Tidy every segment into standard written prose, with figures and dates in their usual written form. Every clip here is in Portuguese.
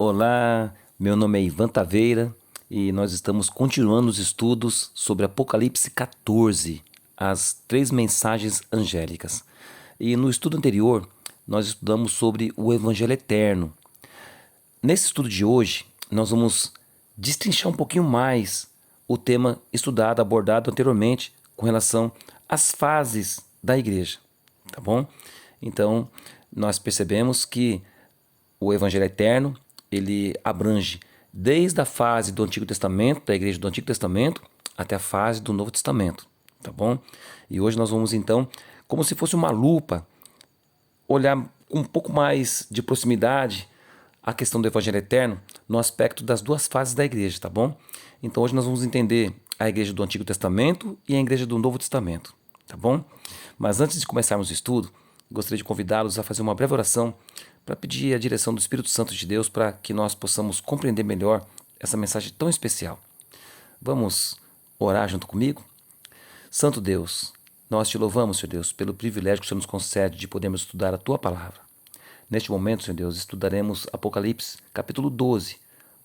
Olá, meu nome é Ivan Taveira e nós estamos continuando os estudos sobre Apocalipse 14, as três mensagens angélicas. E no estudo anterior, nós estudamos sobre o Evangelho Eterno. Nesse estudo de hoje, nós vamos destrinchar um pouquinho mais o tema estudado, abordado anteriormente com relação às fases da igreja, tá bom? Então, nós percebemos que o Evangelho Eterno, ele abrange desde a fase do Antigo Testamento, da igreja do Antigo Testamento, até a fase do Novo Testamento, tá bom? E hoje nós vamos então, como se fosse uma lupa, olhar com um pouco mais de proximidade a questão do Evangelho Eterno no aspecto das duas fases da igreja, tá bom? Então hoje nós vamos entender a igreja do Antigo Testamento e a igreja do Novo Testamento, tá bom? Mas antes de começarmos o estudo, gostaria de convidá-los a fazer uma breve oração para pedir a direção do Espírito Santo de Deus para que nós possamos compreender melhor essa mensagem tão especial. Vamos orar junto comigo? Santo Deus, nós te louvamos, Senhor Deus, pelo privilégio que o Senhor nos concede de podermos estudar a Tua Palavra. Neste momento, Senhor Deus, estudaremos Apocalipse, capítulo 12,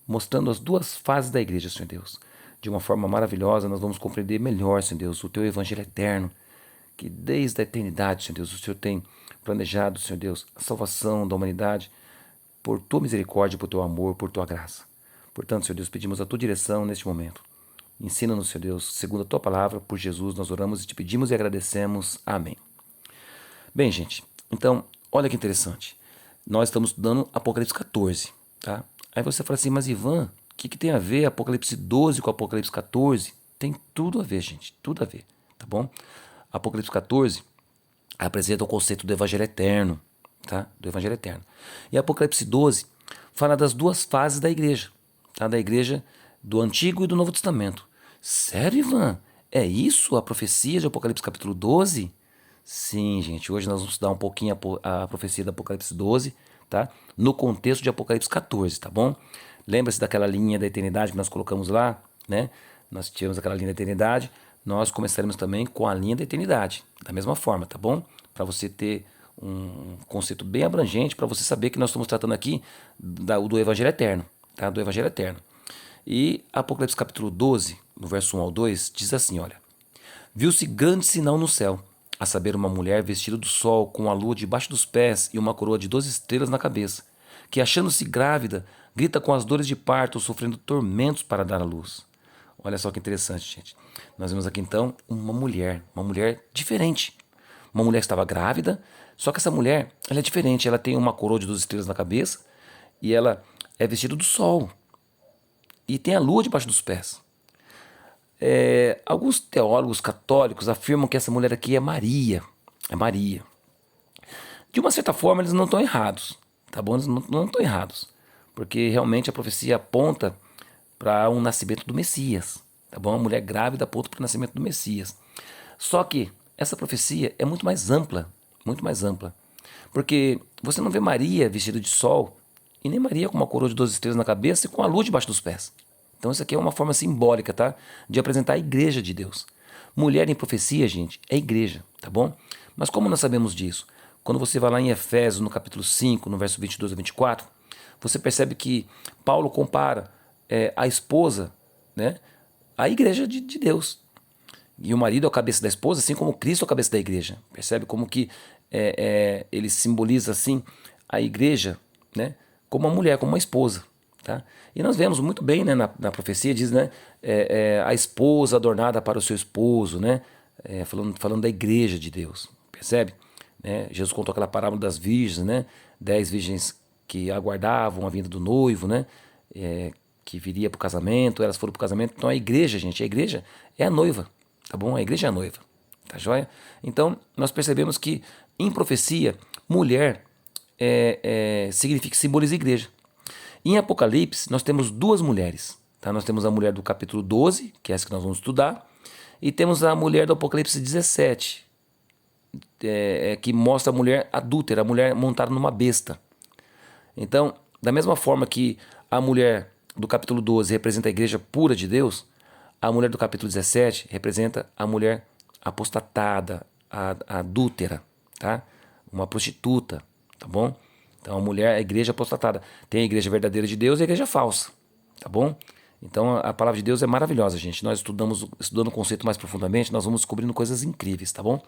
mostrando as duas fases da igreja, Senhor Deus. De uma forma maravilhosa, nós vamos compreender melhor, Senhor Deus, o Teu Evangelho Eterno, que desde a eternidade, Senhor Deus, o Senhor tem planejado, Senhor Deus, a salvação da humanidade por Tua misericórdia, por Teu amor, por Tua graça. Portanto, Senhor Deus, pedimos a Tua direção neste momento. Ensina-nos, Senhor Deus, segundo a Tua palavra, por Jesus, nós oramos e te pedimos e agradecemos. Amém. Bem, gente, então, olha que interessante. Nós estamos estudando Apocalipse 14, tá? Aí você fala assim, mas Ivan, o que tem a ver Apocalipse 12 com Apocalipse 14? Tem tudo a ver, gente, tudo a ver, tá bom? Apocalipse 14 apresenta o conceito do Evangelho Eterno, tá? Do Evangelho Eterno. E Apocalipse 12 fala das duas fases da igreja, tá? Da igreja do Antigo e do Novo Testamento. Sério, Ivan? É isso a profecia de Apocalipse capítulo 12? Sim, gente, hoje nós vamos estudar um pouquinho a profecia do Apocalipse 12, tá? No contexto de Apocalipse 14, tá bom? Lembra-se daquela linha da eternidade que nós colocamos lá, né? Nós tivemos aquela linha da eternidade, nós começaremos também com a linha da eternidade, da mesma forma, tá bom? Para você ter um conceito bem abrangente, para você saber que nós estamos tratando aqui do Evangelho Eterno, tá? Do Evangelho Eterno. E Apocalipse capítulo 12, no verso 1 ao 2, diz assim, olha: Viu-se grande sinal no céu, a saber, uma mulher vestida do sol, com a lua debaixo dos pés e uma coroa de 12 estrelas na cabeça, que, achando-se grávida, grita com as dores de parto, sofrendo tormentos para dar à luz. Olha só que interessante, gente. Nós vemos aqui então uma mulher diferente. Uma mulher que estava grávida, só que essa mulher, ela é diferente. Ela tem uma coroa de 12 estrelas na cabeça e ela é vestida do sol. E tem a lua debaixo dos pés. Alguns teólogos católicos afirmam que essa mulher aqui é Maria. É Maria. De uma certa forma, eles não estão errados. Tá bom? Eles não estão errados. Porque realmente a profecia aponta para um nascimento do Messias. Tá bom? A mulher grávida aponta para o nascimento do Messias. Só que essa profecia é muito mais ampla. Muito mais ampla. Porque você não vê Maria vestida de sol e nem Maria com uma coroa de 12 estrelas na cabeça e com a lua debaixo dos pés. Então isso aqui é uma forma simbólica, tá? De apresentar a igreja de Deus. Mulher em profecia, gente, é igreja, tá bom? Mas como nós sabemos disso? Quando você vai lá em Efésios, no capítulo 5, no verso 22 a 24, você percebe que Paulo compara a esposa, né, à igreja de Deus. E o marido é a cabeça da esposa, assim como Cristo é a cabeça da igreja. Percebe como que ele simboliza assim a igreja, né, como uma mulher, como uma esposa. Tá? E nós vemos muito bem, né, na profecia, diz, né, a esposa adornada para o seu esposo, né, falando da igreja de Deus, percebe? Jesus contou aquela parábola das virgens, né, 10 virgens que aguardavam a vinda do noivo, né, que viria para o casamento, elas foram para o casamento. Então a igreja, gente, a igreja é a noiva, tá bom? A igreja é a noiva, tá joia? Então nós percebemos que em profecia, mulher significa, simboliza a igreja. Em Apocalipse, nós temos duas mulheres. Tá? Nós temos a mulher do capítulo 12, que é essa que nós vamos estudar, e temos a mulher do Apocalipse 17, que mostra a mulher adúltera, a mulher montada numa besta. Então, da mesma forma que a mulher do capítulo 12 representa a igreja pura de Deus, a mulher do capítulo 17 representa a mulher apostatada, a adúltera, tá? Uma prostituta, tá bom? Então a mulher é a igreja apostatada. Tem a igreja verdadeira de Deus e a igreja falsa, tá bom? Então a palavra de Deus é maravilhosa, gente. Nós estudando o conceito mais profundamente, nós vamos descobrindo coisas incríveis, tá bom?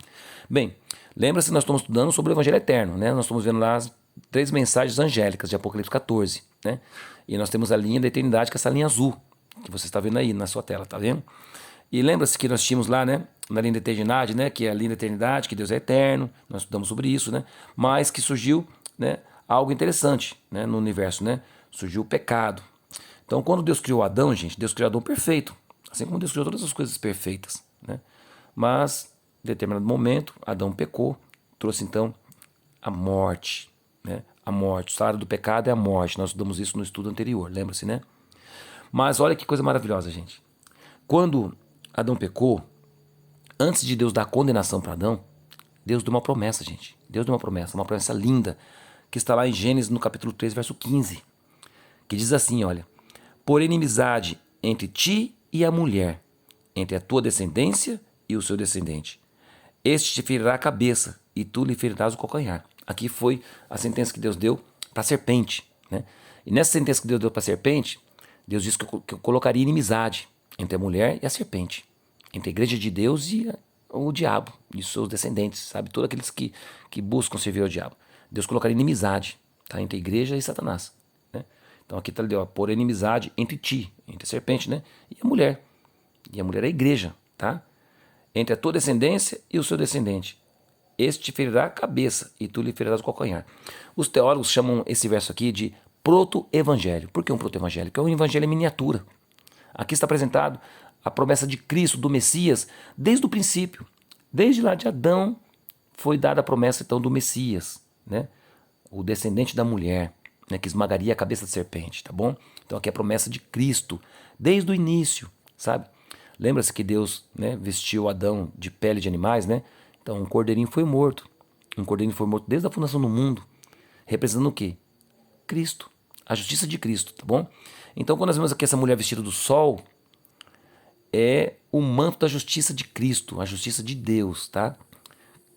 Bem, lembra-se, nós estamos estudando sobre o Evangelho Eterno, né? Nós estamos vendo lá as 3 mensagens angélicas de Apocalipse 14, né? E nós temos a linha da eternidade, que é essa linha azul, que você está vendo aí na sua tela, tá vendo? E lembra-se que nós tínhamos lá, né, na linha da eternidade, né, que é a linha da eternidade, que Deus é eterno, nós estudamos sobre isso, né? Mas que surgiu, né, algo interessante, né, no universo, né? Surgiu o pecado. Então, quando Deus criou Adão, gente, Deus criou Adão perfeito, assim como Deus criou todas as coisas perfeitas, né? Mas, em determinado momento, Adão pecou, trouxe então a morte, né? A morte, o salário do pecado é a morte. Nós estudamos isso no estudo anterior, lembra-se, né? Mas olha que coisa maravilhosa, gente. Quando Adão pecou, antes de Deus dar condenação para Adão, Deus deu uma promessa, gente. Deus deu uma promessa linda, que está lá em Gênesis, no capítulo 3, verso 15, que diz assim, olha: por inimizade entre ti e a mulher, entre a tua descendência e o seu descendente. Este te ferirá a cabeça, e tu lhe ferirás o calcanhar. Aqui foi a sentença que Deus deu para a serpente, né? E nessa sentença que Deus deu para a serpente, Deus disse que eu colocaria inimizade entre a mulher e a serpente, entre a igreja de Deus e o diabo e os seus descendentes, sabe? Todos aqueles que buscam servir ao diabo. Deus colocaria inimizade, tá? Entre a igreja e Satanás, né? Então aqui está ali, por inimizade entre ti, entre a serpente, né? E a mulher. E a mulher é a igreja, tá? Entre a tua descendência e o seu descendente. Este te ferirá a cabeça e tu lhe ferirás o calcanhar. Os teólogos chamam esse verso aqui de proto-evangelho. Por que um proto-evangelho? Porque é um evangelho em miniatura. Aqui está apresentado a promessa de Cristo, do Messias, desde o princípio. Desde lá de Adão foi dada a promessa então do Messias, né? O descendente da mulher, né? Que esmagaria a cabeça da serpente, tá bom? Então aqui é a promessa de Cristo, desde o início, sabe? Lembra-se que Deus, né, vestiu Adão de pele de animais, né? Então um cordeirinho foi morto. Um cordeirinho foi morto desde a fundação do mundo. Representando o quê? Cristo. A justiça de Cristo, tá bom? Então quando nós vemos aqui essa mulher vestida do sol, é o manto da justiça de Cristo, a justiça de Deus, tá?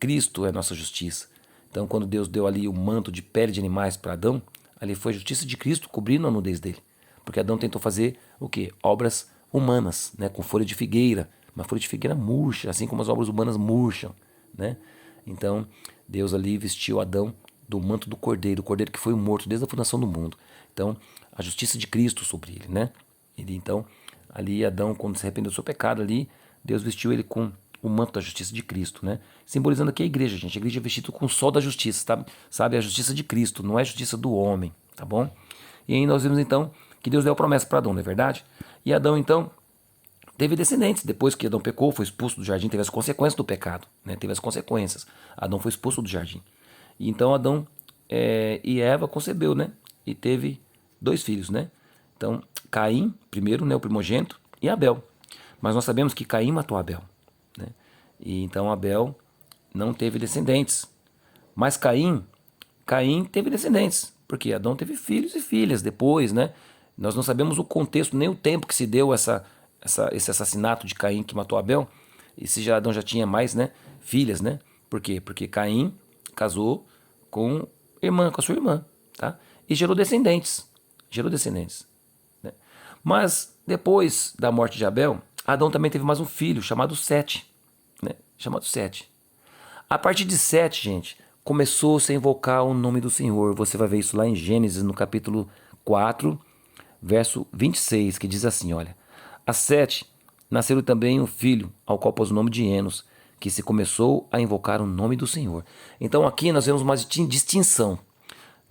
Cristo é a nossa justiça. Então quando Deus deu ali o manto de pele de animais para Adão, ali foi a justiça de Cristo cobrindo a nudez dele. Porque Adão tentou fazer o quê? Obras humanas, né? Com folha de figueira. Uma folha de figueira murcha, assim como as obras humanas murcham, né? Então Deus ali vestiu Adão do manto do cordeiro, o cordeiro que foi morto desde a fundação do mundo. Então a justiça de Cristo sobre ele, né? Ele então, ali Adão, quando se arrependeu do seu pecado ali, Deus vestiu ele com o manto da justiça de Cristo, né? Simbolizando aqui a igreja, gente. A igreja é vestida com o sol da justiça, tá? Sabe? A justiça de Cristo, não é a justiça do homem, tá bom? E aí nós vimos então que Deus deu a promessa para Adão, não é verdade? E Adão então teve descendentes. Depois que Adão pecou, foi expulso do jardim, teve as consequências do pecado, né? Teve as consequências. Adão foi expulso do jardim. E então Adão e Eva concebeu, né? E teve 2 filhos, né? Então Caim, primeiro, né, o primogênito, e Abel. Mas nós sabemos que Caim matou Abel, né? E então Abel não teve descendentes. Mas Caim teve descendentes, porque Adão teve filhos e filhas depois, né? Nós não sabemos o contexto, nem o tempo que se deu esse assassinato de Caim que matou Abel, e se Adão já tinha mais, né, filhas, né? Por quê? Porque Caim casou com a sua irmã, tá? E gerou descendentes, né? Mas depois da morte de Abel, Adão também teve mais um filho chamado Sete, né? Chamado Sete. A partir de Sete, gente, começou-se a invocar o nome do Senhor. Você vai ver isso lá em Gênesis, no capítulo 4, verso 26, que diz assim, olha: a Sete nasceu também um filho, ao qual pôs o nome de Enos, que se começou a invocar o nome do Senhor. Então aqui nós vemos uma distinção.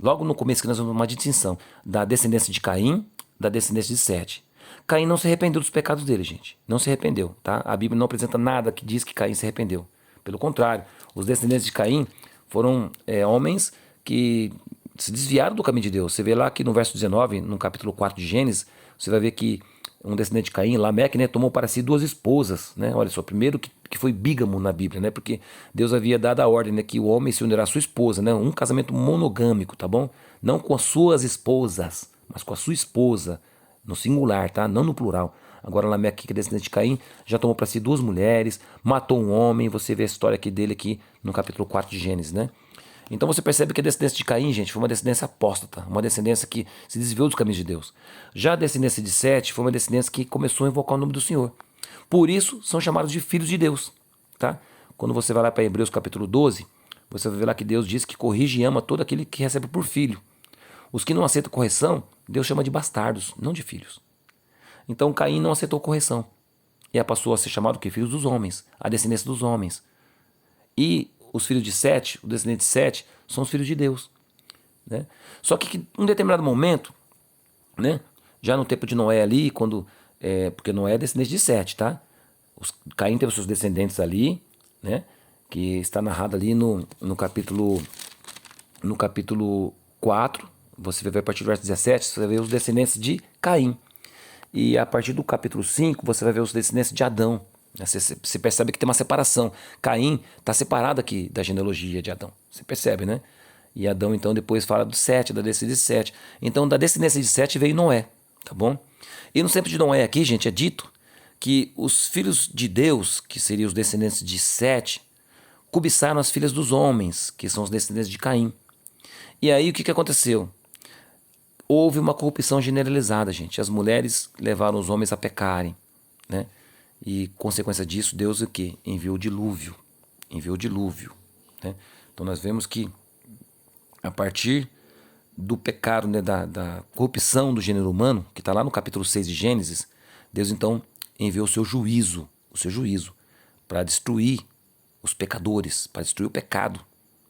Logo no começo que nós vemos uma distinção da descendência de Caim, da descendência de Sete. Caim não se arrependeu dos pecados dele, gente. Não se arrependeu, tá? A Bíblia não apresenta nada que diz que Caim se arrependeu. Pelo contrário, os descendentes de Caim foram homens que se desviaram do caminho de Deus. Você vê lá que no verso 19, no capítulo 4 de Gênesis, você vai ver que um descendente de Caim, Lameque, né, tomou para si 2 esposas, né? Olha só, primeiro que foi bígamo na Bíblia, né? Porque Deus havia dado a ordem, né, que o homem se unirá à sua esposa, né? Um casamento monogâmico, tá bom? Não com as suas esposas, mas com a sua esposa, no singular, tá? Não no plural. Agora Lameque, que é descendente de Caim, já tomou para si 2 mulheres, matou um homem. Você vê a história aqui dele aqui no capítulo 4 de Gênesis, né? Então você percebe que a descendência de Caim, gente, foi uma descendência apóstata, uma descendência que se desviou dos caminhos de Deus. Já a descendência de Sete foi uma descendência que começou a invocar o nome do Senhor. Por isso são chamados de filhos de Deus, tá? Quando você vai lá para Hebreus capítulo 12, você vai ver lá que Deus diz que corrige e ama todo aquele que recebe por filho. Os que não aceitam correção, Deus chama de bastardos, não de filhos. Então Caim não aceitou correção. E passou a ser chamado o quê? Filhos dos homens, a descendência dos homens. E os filhos de Sete, o descendente de Sete, são os filhos de Deus. Né? Só que em um determinado momento, né, já no tempo de Noé ali, porque Noé é descendente de Sete, tá? Caim teve seus descendentes ali, né, que está narrado ali no capítulo 4, você vai ver a partir do verso 17, você vai ver os descendentes de Caim. E a partir do capítulo 5, você vai ver os descendentes de Adão. Você percebe que tem uma separação. Caim está separado aqui da genealogia de Adão. Você percebe, né? E Adão, então, depois fala do Sete, da descendência de Sete. Então, da descendência de Sete veio Noé, tá bom? E no tempo de Noé aqui, gente, é dito que os filhos de Deus, que seriam os descendentes de Sete, cobiçaram as filhas dos homens, que são os descendentes de Caim. E aí, o que aconteceu? Houve uma corrupção generalizada, gente. As mulheres levaram os homens a pecarem, né? E, consequência disso, Deus o quê? Enviou o dilúvio. Enviou o dilúvio, né? Então, nós vemos que, a partir do pecado, né, da corrupção do gênero humano, que está lá no capítulo 6 de Gênesis, Deus, então, enviou o seu juízo para destruir os pecadores, para destruir o pecado,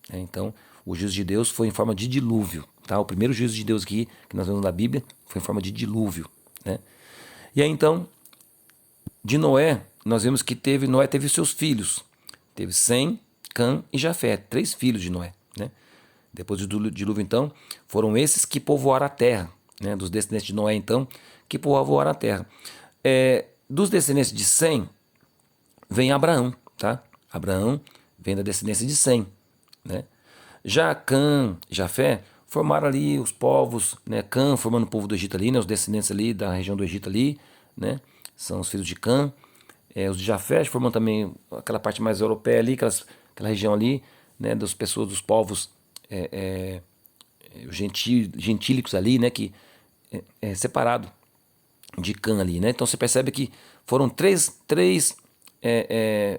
né? Então, o juízo de Deus foi em forma de dilúvio. Tá? O primeiro juízo de Deus aqui, que nós vemos na Bíblia, foi em forma de dilúvio, né? E aí, então, de Noé, nós vemos que Noé teve seus filhos. Teve Sem, Cã e Jafé, 3 filhos de Noé, né? Depois do dilúvio, então, foram esses que povoaram a terra, né? Dos descendentes de Noé, então, que povoaram a terra. Dos descendentes de Sem, vem Abraão, tá? Abraão vem da descendência de Sem, né? Já Cã e Jafé formaram ali os povos, né? Cã formando o povo do Egito ali, né? Os descendentes ali da região do Egito ali, né? São os filhos de Cã. Os de Jafé formam também aquela parte mais europeia ali, aquela região ali, né? Das pessoas, dos povos gentílicos ali, né? Que é separado de Cã ali, né? Então você percebe que foram três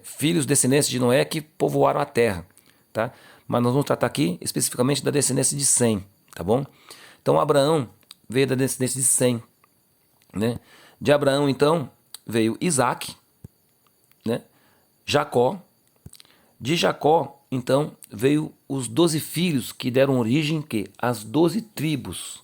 filhos descendentes de Noé que povoaram a terra, tá? Mas nós vamos tratar aqui especificamente da descendência de Sem, tá bom? Então Abraão veio da descendência de Sem, né? De Abraão, então, veio Isaac, né? Jacó. De Jacó, então, veio os 12 filhos que deram origem às 12 tribos.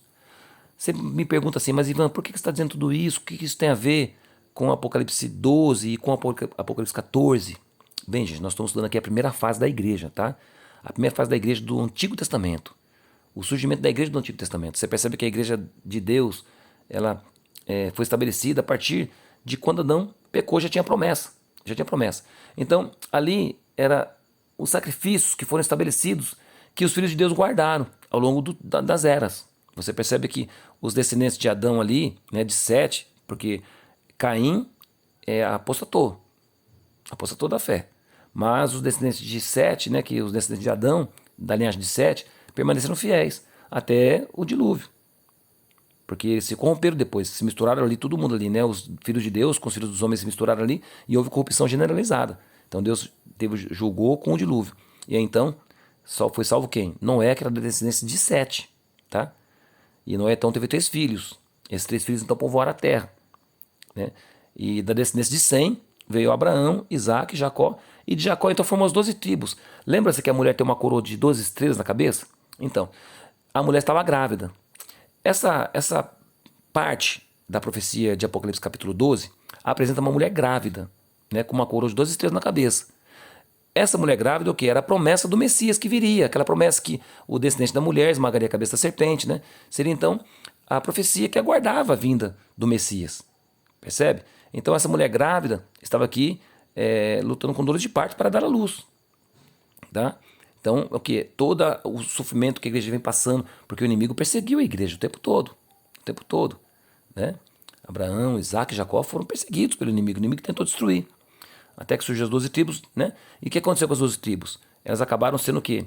Você me pergunta assim, mas Ivan, por que você está dizendo tudo isso? O que isso tem a ver com Apocalipse 12 e com Apocalipse 14? Bem, gente, nós estamos estudando aqui a primeira fase da igreja, tá? A primeira fase da igreja do Antigo Testamento. O surgimento da igreja do Antigo Testamento. Você percebe que a igreja de Deus, ela foi estabelecida a partir de quando Adão pecou, já tinha promessa. Já tinha promessa. Então, ali era os sacrifícios que foram estabelecidos que os filhos de Deus guardaram ao longo das eras. Você percebe que os descendentes de Adão ali, né, de Sete, porque Caim apostatou da fé. Mas os descendentes de Sete, né, que os descendentes de Adão, da linhagem de Sete, permaneceram fiéis até o dilúvio. Porque eles se corromperam depois, se misturaram ali, todo mundo ali, né? Os filhos de Deus com os filhos dos homens se misturaram ali e houve corrupção generalizada. Então Deus julgou com o dilúvio. E aí então, só foi salvo quem? Noé, que era da descendência de Sete, tá? E Noé então teve 3 filhos. Esses 3 filhos então povoaram a terra, né? E da descendência de Sem veio Abraão, Isaac, Jacó. E de Jacó então formou as 12 tribos. Lembra-se que a mulher tem uma coroa de 12 estrelas na cabeça? Então, a mulher estava grávida. Essa parte da profecia de Apocalipse capítulo 12 apresenta uma mulher grávida, né, com uma coroa de 12 estrelas na cabeça. Essa mulher grávida, o que? Era a promessa do Messias que viria, aquela promessa que o descendente da mulher esmagaria a cabeça da serpente, né? Seria então a profecia que aguardava a vinda do Messias. Percebe? Então essa mulher grávida estava aqui lutando com dores de parto para dar à luz, tá? Então, o que? Todo o sofrimento que a igreja vem passando, porque o inimigo perseguiu a igreja o tempo todo, né? Abraão, Isaac e Jacó foram perseguidos pelo inimigo, o inimigo tentou destruir, até que surgiu as 12 tribos, né? E o que aconteceu com as 12 tribos? Elas acabaram sendo o quê?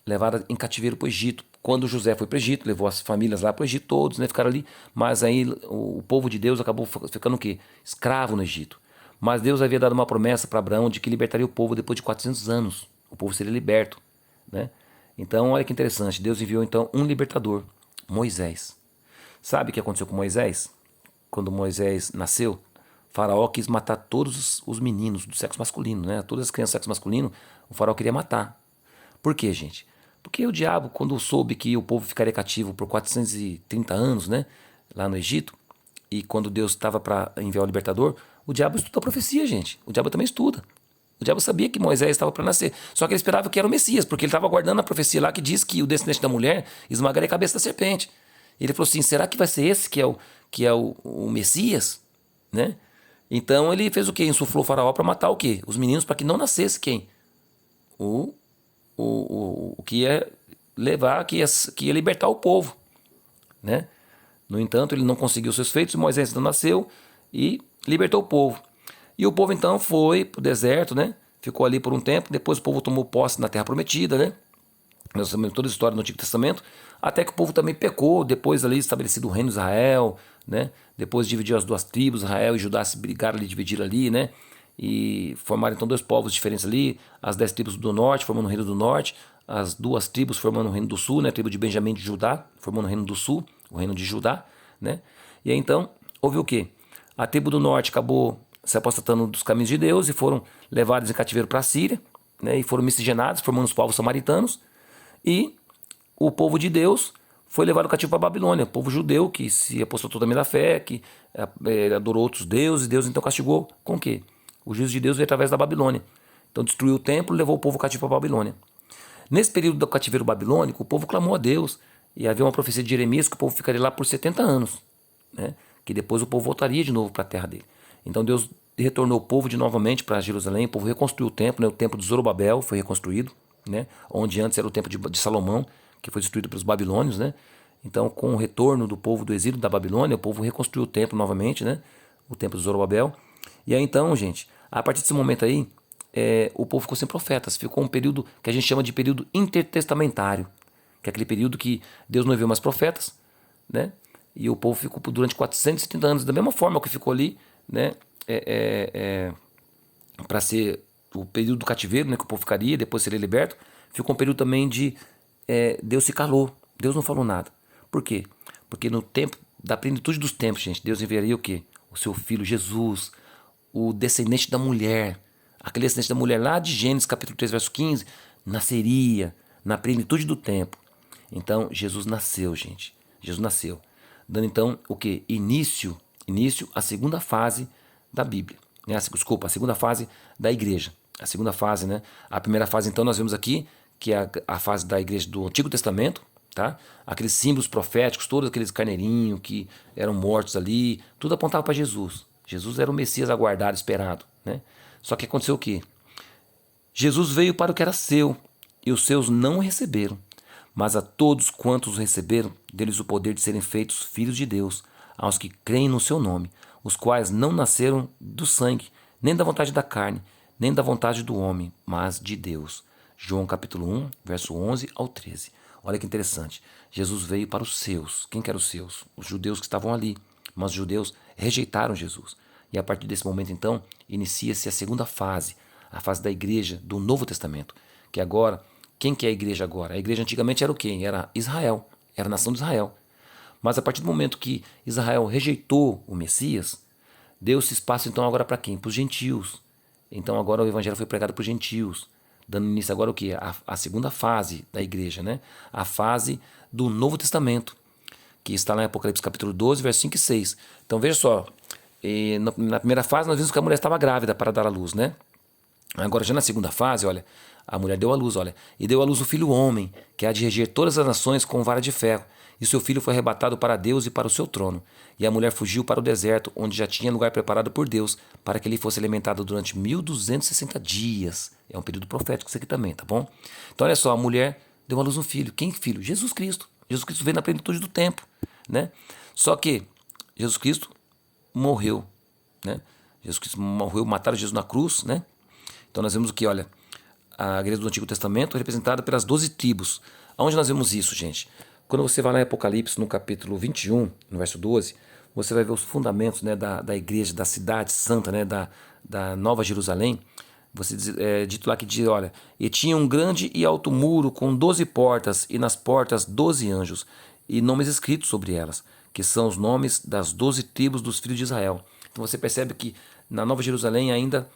levaram em cativeiro para o Egito. Quando José foi para o Egito, levou as famílias lá para o Egito, todos, né, ficaram ali. Mas aí o povo de Deus acabou ficando o quê? Escravo no Egito. Mas Deus havia dado uma promessa para Abraão de que libertaria o povo depois de 400 anos. O povo seria liberto, né? Então, olha que interessante. Deus enviou então um libertador, Moisés. Sabe o que aconteceu com Moisés? Quando Moisés nasceu, Faraó quis matar todos os meninos do sexo masculino, né? Todas as crianças do sexo masculino, o Faraó queria matar. Por quê, gente? Porque o diabo, quando soube que o povo ficaria cativo por 430 anos, né? Lá no Egito, e quando Deus estava para enviar o libertador, o diabo estuda a profecia, gente. O diabo também estuda. O diabo sabia que Moisés estava para nascer. Só que ele esperava que era o Messias, porque ele estava aguardando a profecia lá que diz que o descendente da mulher esmagaria a cabeça da serpente. Ele falou assim: será que vai ser esse que é o Messias? Né? Então ele fez o quê? Insuflou o faraó para matar o quê? Os meninos, para que não nascesse quem? O, o que ia levar, que ia libertar o povo. Né? No entanto, ele não conseguiu seus feitos, Moisés então nasceu e libertou o povo. E o povo então foi para o deserto, né? Ficou ali por um tempo, depois o povo tomou posse na terra prometida, né? Nós sabemos toda a história no Antigo Testamento, até que o povo também pecou, depois ali estabelecido o reino de Israel, né? Depois dividiu as duas tribos, Israel e Judá se brigaram ali, dividiram ali, né? E formaram então dois povos diferentes ali, as 10 tribos do norte formando o reino do norte, as duas tribos formando o reino do sul, né? A tribo de Benjamim e de Judá formando o reino do sul, o reino de Judá, né? E aí então houve o quê? A tribo do norte acabou se apostatando dos caminhos de Deus e foram levados em cativeiro para a Síria, né? E foram miscigenados, formando os povos samaritanos. E o povo de Deus foi levado cativo para a Babilônia, o povo judeu que se apostatou também da fé, que adorou outros deuses, Deus então castigou com o quê? O juízo de Deus veio através da Babilônia. Então destruiu o templo e levou o povo cativo para a Babilônia. Nesse período do cativeiro babilônico, o povo clamou a Deus, e havia uma profecia de Jeremias que o povo ficaria lá por 70 anos, né? Que depois o povo voltaria de novo para a terra dele. Então Deus retornou o povo de novamente para Jerusalém, o povo reconstruiu o templo, né? O templo de Zorobabel foi reconstruído, né? Onde antes era o templo de Salomão, que foi destruído pelos babilônios, né? Então, com o retorno do povo do exílio da Babilônia, o povo reconstruiu o templo novamente, né? O templo de Zorobabel. E aí então, gente, a partir desse momento aí, o povo ficou sem profetas. Ficou um período que a gente chama de período intertestamentário, que é aquele período que Deus não enviou mais profetas, né? E o povo ficou durante 430 anos, da mesma forma que ficou ali, né? Para ser o período do cativeiro, né? Que o povo ficaria, depois seria liberto. Ficou um período também de Deus se calou, Deus não falou nada. Por quê? Porque no tempo da plenitude dos tempos, gente, Deus enviaria o quê? O seu filho Jesus, o descendente da mulher. Aquele descendente da mulher lá de Gênesis capítulo 3, verso 15, nasceria na plenitude do tempo. Então, Jesus nasceu, gente. Jesus nasceu. Dando então o quê? Início à segunda fase da Bíblia. Né? Desculpa, a segunda fase da igreja. A segunda fase, né? A primeira fase, então, nós vemos aqui, que é a fase da igreja do Antigo Testamento, tá? Aqueles símbolos proféticos, todos aqueles carneirinhos que eram mortos ali, tudo apontava para Jesus. Jesus era o Messias aguardado, esperado, né? Só que aconteceu o quê? Jesus veio para o que era seu, e os seus não o receberam. Mas a todos quantos o receberam, deles o poder de serem feitos filhos de Deus, aos que creem no seu nome, os quais não nasceram do sangue, nem da vontade da carne, nem da vontade do homem, mas de Deus. João capítulo 1, verso 11 ao 13. Olha que interessante. Jesus veio para os seus. Quem que eram os seus? Os judeus que estavam ali. Mas os judeus rejeitaram Jesus. E a partir desse momento, então, inicia-se a segunda fase, a fase da igreja do Novo Testamento. Que agora, quem que é a igreja agora? A igreja antigamente era o quê? Era Israel, era a nação de Israel. Mas a partir do momento que Israel rejeitou o Messias, deu-se espaço então agora para quem? Para os gentios. Então agora o evangelho foi pregado para os gentios, dando início agora o quê? A segunda fase da igreja, né? A fase do Novo Testamento, que está lá em Apocalipse capítulo 12, verso 5 e 6. Então veja só, na primeira fase nós vimos que a mulher estava grávida para dar à luz, né? Agora já na segunda fase, olha, a mulher deu à luz, olha, e deu à luz o filho homem, que há de reger todas as nações com vara de ferro. E seu filho foi arrebatado para Deus e para o seu trono. E a mulher fugiu para o deserto, onde já tinha lugar preparado por Deus, para que ele fosse alimentado durante 1260 dias. É um período profético isso aqui também, tá bom? Então olha só, a mulher deu à luz um filho. Quem filho? Jesus Cristo. Jesus Cristo veio na plenitude do tempo, né? Só que Jesus Cristo morreu, né? Jesus Cristo morreu, mataram Jesus na cruz, né? Então nós vemos o que, olha, a igreja do Antigo Testamento é representada pelas 12 tribos. Aonde nós vemos isso, gente? Quando você vai lá em Apocalipse, no capítulo 21, no verso 12, você vai ver os fundamentos, né, da igreja, da cidade santa, né, da Nova Jerusalém. Você dito lá que diz, olha, e tinha um grande e alto muro com 12 portas, e nas portas 12 anjos, e nomes escritos sobre elas, que são os nomes das 12 tribos dos filhos de Israel. Então você percebe que na Nova Jerusalém ainda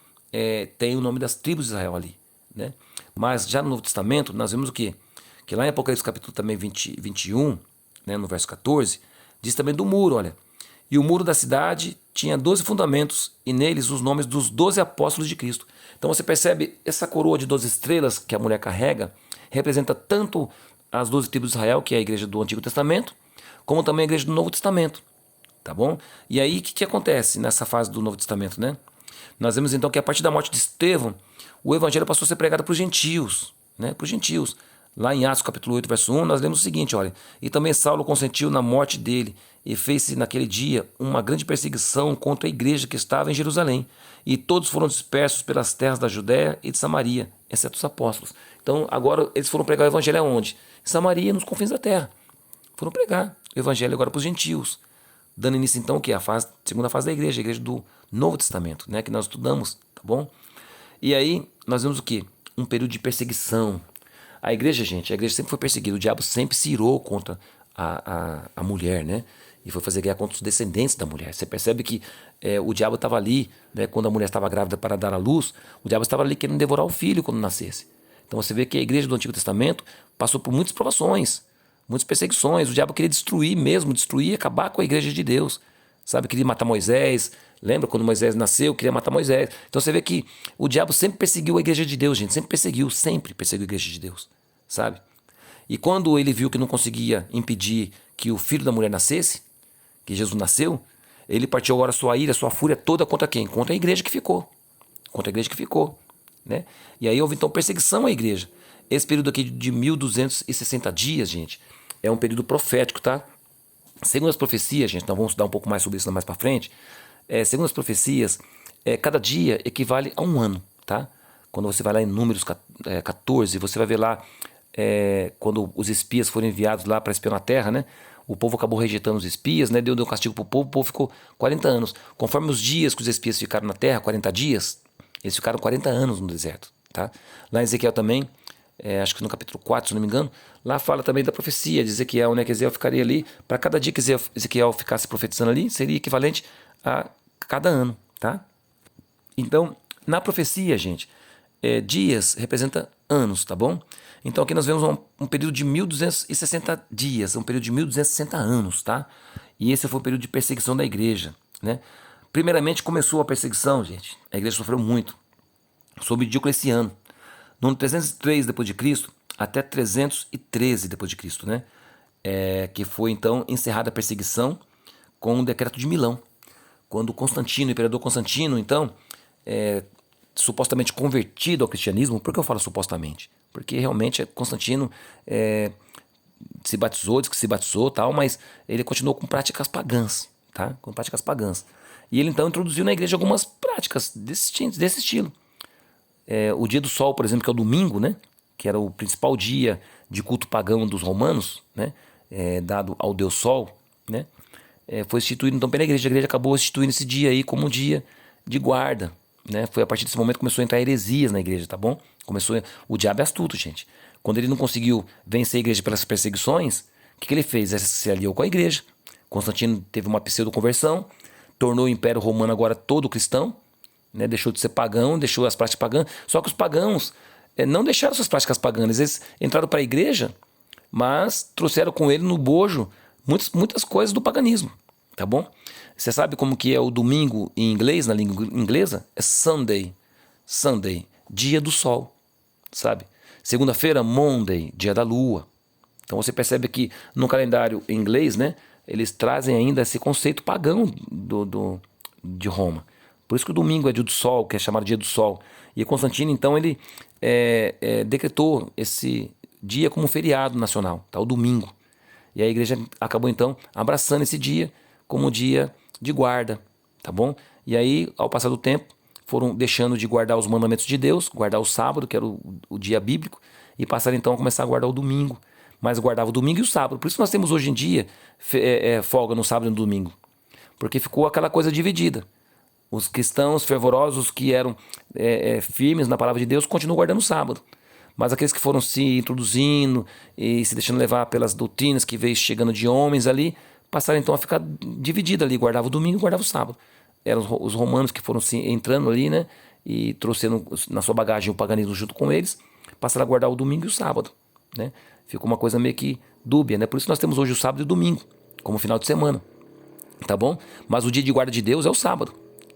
tem o nome das tribos de Israel ali, né? Mas já no Novo Testamento nós vemos o quê? Que lá em Apocalipse capítulo também 21, né, no verso 14, diz também do muro, olha. E o muro da cidade tinha 12 fundamentos, e neles os nomes dos 12 apóstolos de Cristo. Então você percebe, essa coroa de 12 estrelas que a mulher carrega, representa tanto as 12 tribos de Israel, que é a igreja do Antigo Testamento, como também a igreja do Novo Testamento. Tá bom? E aí o que acontece nessa fase do Novo Testamento, né? Nós vemos então que a partir da morte de Estevão, o evangelho passou a ser pregado para os gentios, né? Para os gentios. Lá em Atos capítulo 8, verso 1, nós lemos o seguinte, olha: e também Saulo consentiu na morte dele, e fez-se naquele dia uma grande perseguição contra a igreja que estava em Jerusalém, e todos foram dispersos pelas terras da Judéia e de Samaria, exceto os apóstolos. Então agora eles foram pregar o evangelho aonde? Em Samaria, nos confins da terra. Foram pregar o evangelho agora para os gentios, dando início então o que? A segunda fase da igreja, a igreja do Novo Testamento, né? Que nós estudamos, tá bom? E aí nós vemos o que? Um período de perseguição. A igreja, gente, a igreja sempre foi perseguida. O diabo sempre se irou contra a mulher, né? E foi fazer guerra contra os descendentes da mulher. Você percebe que o diabo estava ali, né, quando a mulher estava grávida para dar à luz, o diabo estava ali querendo devorar o filho quando nascesse. Então você vê que a igreja do Antigo Testamento passou por muitas provações, muitas perseguições. O diabo queria destruir mesmo, destruir, acabar com a igreja de Deus. Sabe, queria matar Moisés. Lembra quando Moisés nasceu, queria matar Moisés. Então você vê que o diabo sempre perseguiu a igreja de Deus, gente. Sempre perseguiu a igreja de Deus, sabe? E quando ele viu que não conseguia impedir que o filho da mulher nascesse, que Jesus nasceu, ele partiu agora sua ira, sua fúria toda contra quem? Contra a igreja que ficou. Contra a igreja que ficou, né? E aí houve então perseguição à igreja. Esse período aqui de 1260 dias, gente, é um período profético, tá? Segundo as profecias, gente, nós vamos estudar um pouco mais sobre isso mais para frente. Segundo as profecias, cada dia equivale a um ano, tá? Quando você vai lá em Números 14, você vai ver lá, quando os espias foram enviados lá para espiar na terra, né? O povo acabou rejeitando os espias, né? Deu um castigo para o povo ficou 40 anos. Conforme os dias que os espias ficaram na terra, 40 dias, eles ficaram 40 anos no deserto, tá? Lá em Ezequiel também, acho que no capítulo 4, se não me engano, lá fala também da profecia de Ezequiel, né? Que Ezequiel ficaria ali, para cada dia que Ezequiel ficasse profetizando ali, seria equivalente a cada ano, tá? Então, na profecia, gente, dias representa anos, tá bom? Então aqui nós vemos um período de 1260 dias, um período de 1260 anos, tá? E esse foi o período de perseguição da igreja, né? Primeiramente começou a perseguição, gente. A igreja sofreu muito, sob Diocleciano. No ano 303 d.C. até 313 d.C., né? Que foi então encerrada a perseguição com o decreto de Milão. Quando Constantino, o imperador Constantino, então, supostamente convertido ao cristianismo. Por que eu falo supostamente? Porque realmente Constantino se batizou, diz que se batizou, tal, mas ele continuou com práticas pagãs, tá? Com práticas pagãs. E ele então introduziu na igreja algumas práticas desse estilo. O dia do sol, por exemplo, que é o domingo, né? Que era o principal dia de culto pagão dos romanos, né? Dado ao deus sol, né? Foi instituído então pela igreja. A igreja acabou instituindo esse dia aí como um dia de guarda, né? Foi a partir desse momento que começou a entrar heresias na igreja, tá bom? O diabo é astuto, gente. Quando ele não conseguiu vencer a igreja pelas perseguições, o que ele fez? Ele se aliou com a igreja. Constantino teve uma pseudo-conversão, tornou o Império Romano agora todo cristão, né? Deixou de ser pagão, deixou as práticas pagãs. Só que os pagãos não deixaram suas práticas pagãs. Eles entraram para a igreja, mas trouxeram com ele no bojo muitas coisas do paganismo, tá bom? Você sabe como que é o domingo em inglês, na língua inglesa? É Sunday, dia do sol, sabe? Segunda-feira, Monday, dia da lua. Então você percebe que no calendário inglês, né, eles trazem ainda esse conceito pagão de Roma. Por isso que o domingo é dia do sol, que é chamado dia do sol. E Constantino, então, ele decretou esse dia como um feriado nacional, tá? O domingo. E a igreja acabou, então, abraçando esse dia como um dia de guarda, tá bom? E aí, ao passar do tempo, foram deixando de guardar os mandamentos de Deus, guardar o sábado, que era o dia bíblico, e passaram então a começar a guardar o domingo. Mas guardava o domingo e o sábado. Por isso nós temos hoje em dia folga no sábado e no domingo. Porque ficou aquela coisa dividida. Os cristãos fervorosos que eram firmes na palavra de Deus continuam guardando o sábado. Mas aqueles que foram se introduzindo e se deixando levar pelas doutrinas que veio chegando de homens ali, passaram então a ficar divididos ali. Guardava o domingo e guardava o sábado. Eram os romanos que foram se entrando ali, né? E trouxendo na sua bagagem o paganismo junto com eles. Passaram a guardar o domingo e o sábado, né? Ficou uma coisa meio que dúbia, né? Por isso nós temos hoje o sábado e o domingo, como final de semana. Tá bom? Mas o dia de guarda de Deus é o sábado,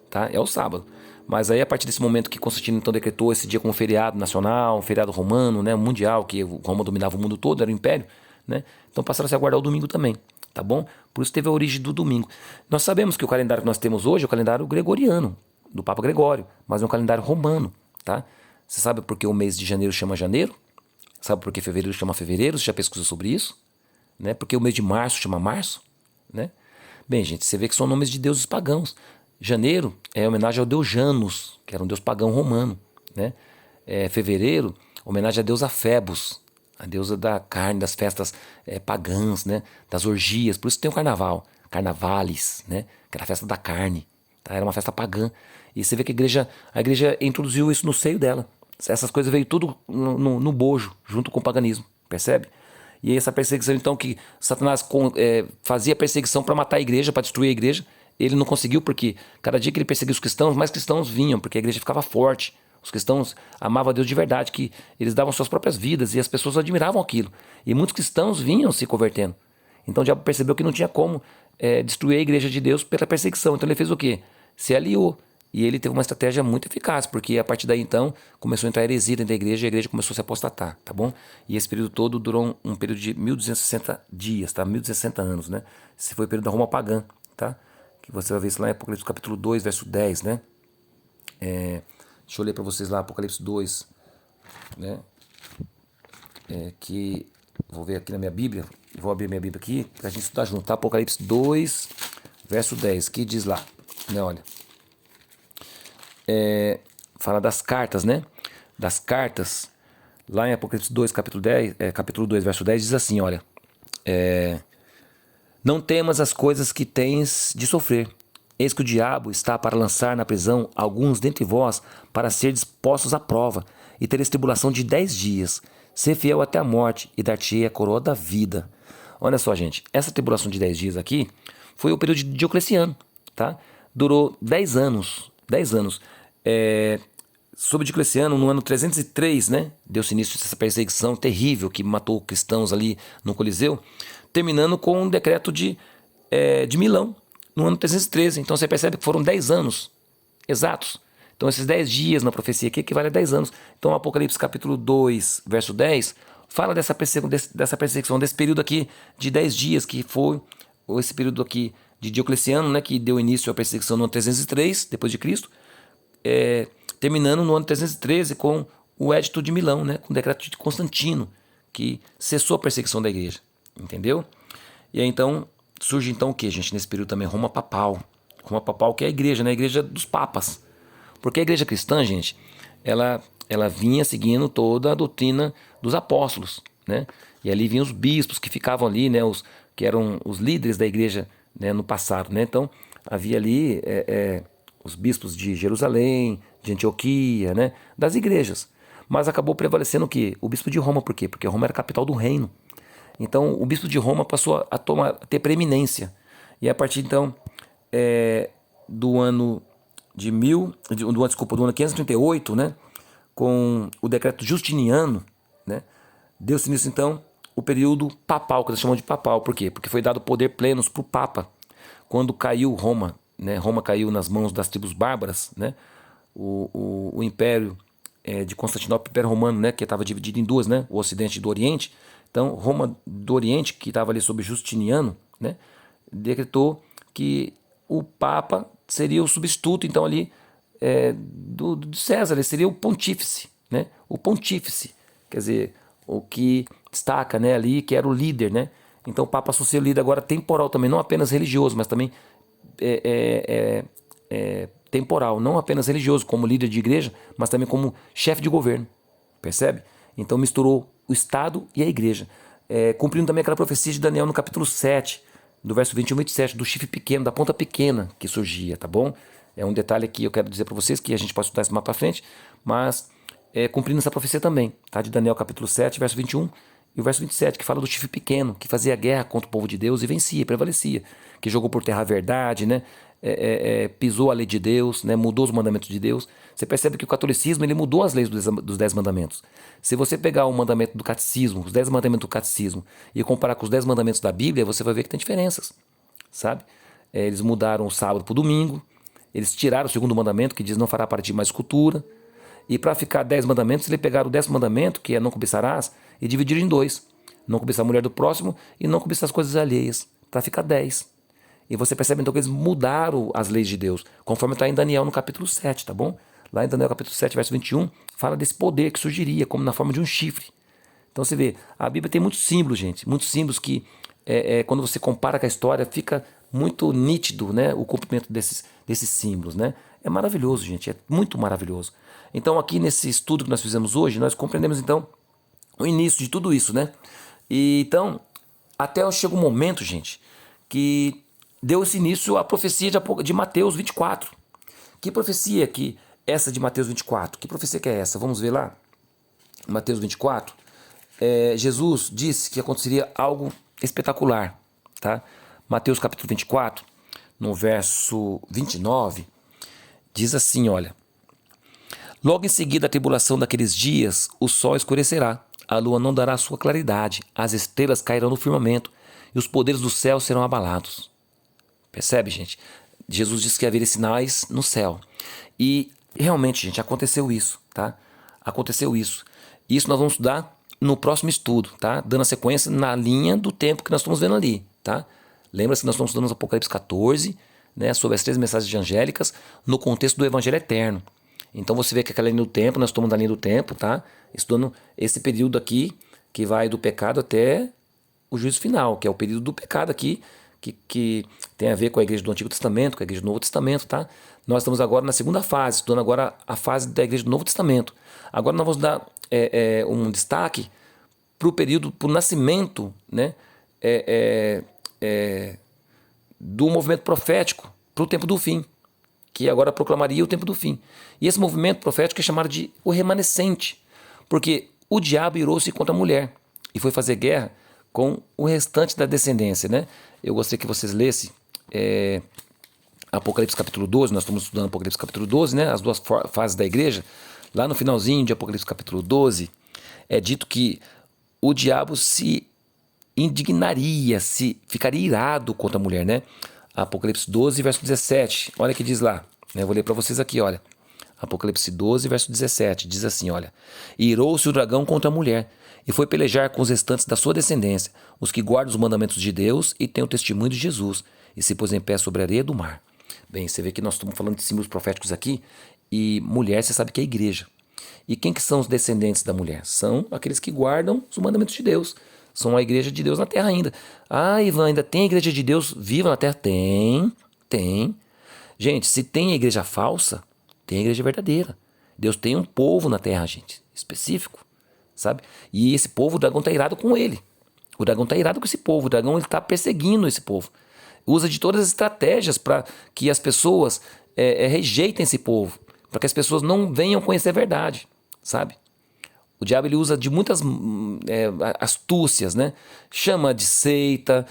tá? É o sábado. Mas aí a partir desse momento que Constantino então decretou esse dia como feriado nacional, um feriado romano, né, mundial, que Roma dominava o mundo todo, era o império, né? Então passaram a guardar o domingo também, tá bom? Por isso teve a origem do domingo. Nós sabemos que o calendário que nós temos hoje é o calendário gregoriano, do Papa Gregório, mas é um calendário romano, tá? Você sabe por que o mês de janeiro chama janeiro? Sabe por que fevereiro chama fevereiro? Você já pesquisou sobre isso? Né? Por que o mês de março chama março? Né? Bem, gente, você vê que são nomes de deuses pagãos. Janeiro é homenagem ao deus Janus, que era um deus pagão romano, né? Fevereiro, homenagem à deusa Febos, a deusa da carne, das festas pagãs, né? Das orgias. Por isso tem o carnaval, carnavales, né? Que era a festa da carne, tá? Era uma festa pagã. E você vê que a igreja introduziu isso no seio dela. Essas coisas veio tudo no bojo, junto com o paganismo, percebe? E essa perseguição, então, que Satanás fazia perseguição para matar a igreja, para destruir a igreja, ele não conseguiu, porque cada dia que ele perseguia os cristãos, mais cristãos vinham, porque a igreja ficava forte. Os cristãos amavam a Deus de verdade, que eles davam suas próprias vidas e as pessoas admiravam aquilo. E muitos cristãos vinham se convertendo. Então o diabo percebeu que não tinha como destruir a igreja de Deus pela perseguição. Então ele fez o quê? Se aliou. E ele teve uma estratégia muito eficaz, porque a partir daí então começou a entrar heresia dentro da igreja e a igreja começou a se apostatar, tá bom? E esse período todo durou um período de 1260 dias, tá? 1260 anos, né? Esse foi o período da Roma pagã, tá? Que você vai ver isso lá em Apocalipse capítulo 2, verso 10, né? Deixa eu ler para vocês lá, Apocalipse 2, né? Que vou ver aqui na minha Bíblia, vou abrir minha Bíblia aqui, pra gente estudar junto, tá? Apocalipse 2, verso 10, que diz lá, né? Olha. Fala das cartas, né? Das cartas, lá em Apocalipse 2, capítulo 2, verso 10, diz assim, olha. Não temas as coisas que tens de sofrer. Eis que o diabo está para lançar na prisão alguns dentre vós para ser dispostos à prova e tereis tribulação de 10 dias. Ser fiel até a morte e dar-te-ei a coroa da vida. Olha só, gente, essa tribulação de 10 dias aqui foi o período de Diocleciano, tá? Durou 10 anos. 10 anos. Sob Diocleciano, no ano 303, né? Deu-se início a essa perseguição terrível que matou cristãos ali no Coliseu, terminando com um decreto de Milão, no ano 313. Então você percebe que foram 10 anos exatos. Então esses 10 dias na profecia aqui equivale a 10 anos. Então Apocalipse capítulo 2, verso 10, fala dessa perseguição, desse período aqui de 10 dias, que foi esse período aqui de Diocleciano, né, que deu início à perseguição no ano 303, depois de Cristo, terminando no ano 313 com o Edito de Milão, né, com o decreto de Constantino, que cessou a perseguição da igreja, entendeu? E aí então surge então o que, gente, nesse período também? Roma Papal. Roma Papal, que é a igreja, né, a igreja dos papas. Porque a igreja cristã, gente, ela vinha seguindo toda a doutrina dos apóstolos, né? E ali vinham os bispos que ficavam ali, né, que eram os líderes da igreja, né, no passado, né? Então havia ali os bispos de Jerusalém, de Antioquia, né, das igrejas. Mas acabou prevalecendo o quê? O bispo de Roma, por quê? Porque Roma era a capital do reino. Então o bispo de Roma passou a ter preeminência. E a partir então do ano 538, né, com o decreto Justiniano, né, deu-se nisso então o período papal, que eles chamam de papal. Por quê? Porque foi dado poder plenos para o Papa. Quando caiu Roma, né, Roma caiu nas mãos das tribos bárbaras, né, o império de Constantinopla, o Império Romano, né, que estava dividido em duas, né, o Ocidente e do Oriente. Então Roma do Oriente, que estava ali sob Justiniano, né, decretou que o Papa seria o substituto, então, ali de César. Ele seria o pontífice, né? O pontífice, quer dizer, o que destaca, né, ali, que era o líder, né? Então o Papa passou a ser o líder agora temporal também, não apenas religioso, mas também temporal, não apenas religioso, como líder de igreja, mas também como chefe de governo. Percebe? Então misturou o Estado e a igreja. Cumprindo também aquela profecia de Daniel no capítulo 7, do verso 21 e 27, do chifre pequeno, da ponta pequena que surgia, tá bom? É um detalhe aqui, eu quero dizer para vocês que a gente pode estudar esse mapa para frente, mas cumprindo essa profecia também, tá? De Daniel capítulo 7, verso 21 e o verso 27, que fala do chifre pequeno, que fazia guerra contra o povo de Deus e vencia, prevalecia, que jogou por terra a verdade, né? Pisou a lei de Deus, né? Mudou os mandamentos de Deus. Você percebe que o catolicismo ele mudou as leis dos 10 mandamentos. Se você pegar o mandamento do catecismo, os 10 mandamentos do catecismo, e comparar com os 10 mandamentos da Bíblia, você vai ver que tem diferenças, sabe? Eles mudaram o sábado para o domingo, eles tiraram o segundo mandamento, que diz não fará para ti mais escultura, e para ficar 10 mandamentos, eles pegaram o 10º mandamento, que é não cobiçarás, e dividiram em 2. Não cobiçar a mulher do próximo e não cobiçar as coisas alheias, para ficar 10. E você percebe então que eles mudaram as leis de Deus, conforme está em Daniel no capítulo 7, tá bom? Lá em Daniel capítulo 7, verso 21, fala desse poder que surgiria como na forma de um chifre. Então você vê, a Bíblia tem muitos símbolos, gente, muitos símbolos que quando você compara com a história, fica muito nítido, né, o cumprimento desses símbolos, né? É maravilhoso, gente, é muito maravilhoso. Então aqui nesse estudo que nós fizemos hoje, nós compreendemos então o início de tudo isso, né? E então, até chega um momento, gente, que deu-se início à profecia de Mateus 24. Que profecia que essa de Mateus 24? Que profecia que é essa? Vamos ver lá. Mateus 24. Jesus disse que aconteceria algo espetacular, tá? Mateus capítulo 24, no verso 29, diz assim, olha: logo em seguida a tribulação daqueles dias, o sol escurecerá, a lua não dará sua claridade, as estrelas cairão no firmamento e os poderes do céu serão abalados. Percebe, gente? Jesus disse que haveria sinais no céu. E realmente, gente, aconteceu isso, tá? Aconteceu isso. Isso nós vamos estudar no próximo estudo, tá? Dando a sequência na linha do tempo que nós estamos vendo ali, tá? Lembra-se que nós estamos estudando Apocalipse 14, né? Sobre as 3 mensagens angélicas no contexto do Evangelho Eterno. Então você vê que aquela linha do tempo, nós estamos na linha do tempo, tá? Estudando esse período aqui que vai do pecado até o juízo final, que é o período do pecado aqui, que tem a ver com a igreja do Antigo Testamento, com a igreja do Novo Testamento, tá? Nós estamos agora na segunda fase, estudando agora a fase da igreja do Novo Testamento. Agora nós vamos dar um destaque para o período, para o nascimento, né? Do movimento profético para o tempo do fim, que agora proclamaria o tempo do fim. E esse movimento profético é chamado de o remanescente, porque o diabo irou-se contra a mulher e foi fazer guerra com o restante da descendência, né? Eu gostaria que vocês lessem Apocalipse capítulo 12, nós estamos estudando Apocalipse capítulo 12, né? As 2 fases da igreja. Lá no finalzinho de Apocalipse capítulo 12, é dito que o diabo se indignaria, ficaria irado contra a mulher, né? Apocalipse 12, verso 17, olha o que diz lá, eu vou ler para vocês aqui, olha. Apocalipse 12, verso 17, diz assim, olha: irou-se o dragão contra a mulher, e foi pelejar com os restantes da sua descendência, os que guardam os mandamentos de Deus e têm o testemunho de Jesus, e se pôs em pé sobre a areia do mar. Bem, você vê que nós estamos falando de símbolos proféticos aqui, e mulher, você sabe que é a igreja. E quem que são os descendentes da mulher? São aqueles que guardam os mandamentos de Deus. São a igreja de Deus na terra ainda. Ah, Ivan, ainda tem a igreja de Deus viva na terra? Tem. Gente, se tem a igreja falsa, tem a igreja verdadeira. Deus tem um povo na terra, gente, específico, sabe? E esse povo, o dragão está irado com ele. O dragão está irado com esse povo. O dragão está perseguindo esse povo. Usa de todas as estratégias para que as pessoas rejeitem esse povo, para que as pessoas não venham conhecer a verdade, sabe? O diabo ele usa de muitas astúcias, né? Chama de seita,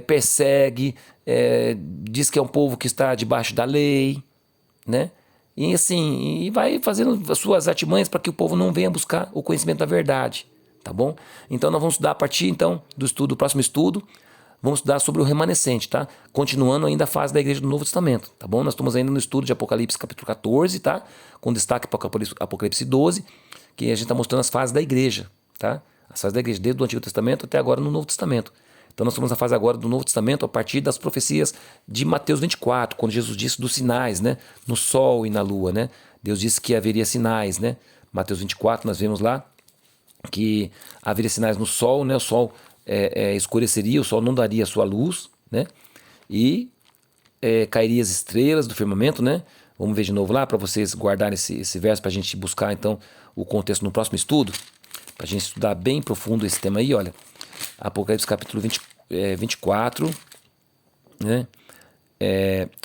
persegue, diz que é um povo que está debaixo da lei, né? E assim, e vai fazendo as suas artimanhas para que o povo não venha buscar o conhecimento da verdade, tá bom? Então nós vamos estudar a partir então do próximo estudo, vamos estudar sobre o remanescente, tá? Continuando ainda a fase da igreja do Novo Testamento, tá bom? Nós estamos ainda no estudo de Apocalipse capítulo 14, tá? Com destaque para Apocalipse 12, que a gente está mostrando as fases da igreja, tá? As fases da igreja, desde o Antigo Testamento até agora no Novo Testamento. Então nós estamos na fase agora do Novo Testamento a partir das profecias de Mateus 24, quando Jesus disse dos sinais, né? No sol e na lua, né? Deus disse que haveria sinais, né? Mateus 24, nós vemos lá que haveria sinais no sol, né? O sol escureceria, o sol não daria a sua luz, né? E cairia as estrelas do firmamento, né? Vamos ver de novo lá para vocês guardarem esse verso para a gente buscar então o contexto no próximo estudo, para a gente estudar bem profundo esse tema aí, olha. Apocalipse capítulo 24, né?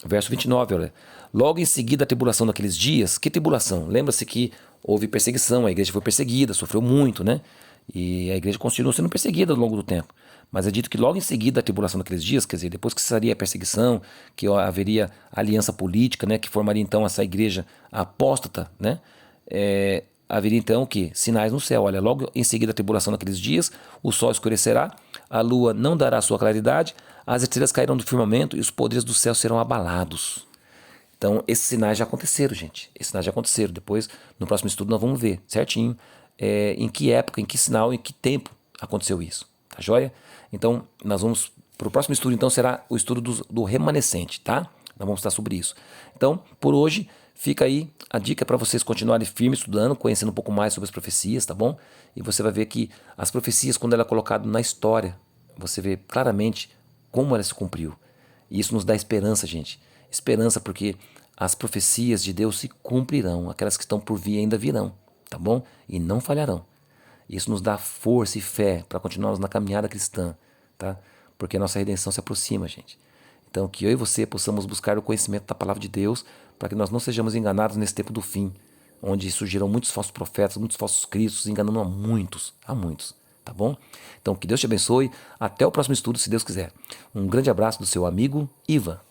Verso 29, olha. Logo em seguida a tribulação daqueles dias, que tribulação? Lembra-se que houve perseguição, a igreja foi perseguida, sofreu muito, né? E a igreja continuou sendo perseguida ao longo do tempo. Mas é dito que logo em seguida a tribulação daqueles dias, quer dizer, depois que cessaria a perseguição, que haveria aliança política, né? Que formaria então essa igreja apóstata, né? Haveria então o quê? Sinais no céu. Olha, logo em seguida a tribulação daqueles dias, o sol escurecerá, a lua não dará sua claridade, as estrelas cairão do firmamento e os poderes do céu serão abalados. Então, esses sinais já aconteceram, gente. Esses sinais já aconteceram. Depois, no próximo estudo, nós vamos ver certinho em que época, em que sinal, em que tempo aconteceu isso. Tá joia? Então, nós vamos... Para o próximo estudo, então, será o estudo do remanescente, tá? Nós vamos estar sobre isso. Então, por hoje, fica aí a dica para vocês continuarem firmes estudando, conhecendo um pouco mais sobre as profecias, tá bom? E você vai ver que as profecias, quando ela é colocada na história, você vê claramente como ela se cumpriu. E isso nos dá esperança, gente. Esperança porque as profecias de Deus se cumprirão. Aquelas que estão por vir ainda virão, tá bom? E não falharão. Isso nos dá força e fé para continuarmos na caminhada cristã, tá? Porque a nossa redenção se aproxima, gente. Então, que eu e você possamos buscar o conhecimento da palavra de Deus para que nós não sejamos enganados nesse tempo do fim, onde surgirão muitos falsos profetas, muitos falsos cristos, enganando a muitos, tá bom? Então, que Deus te abençoe. Até o próximo estudo, se Deus quiser. Um grande abraço do seu amigo Ivan.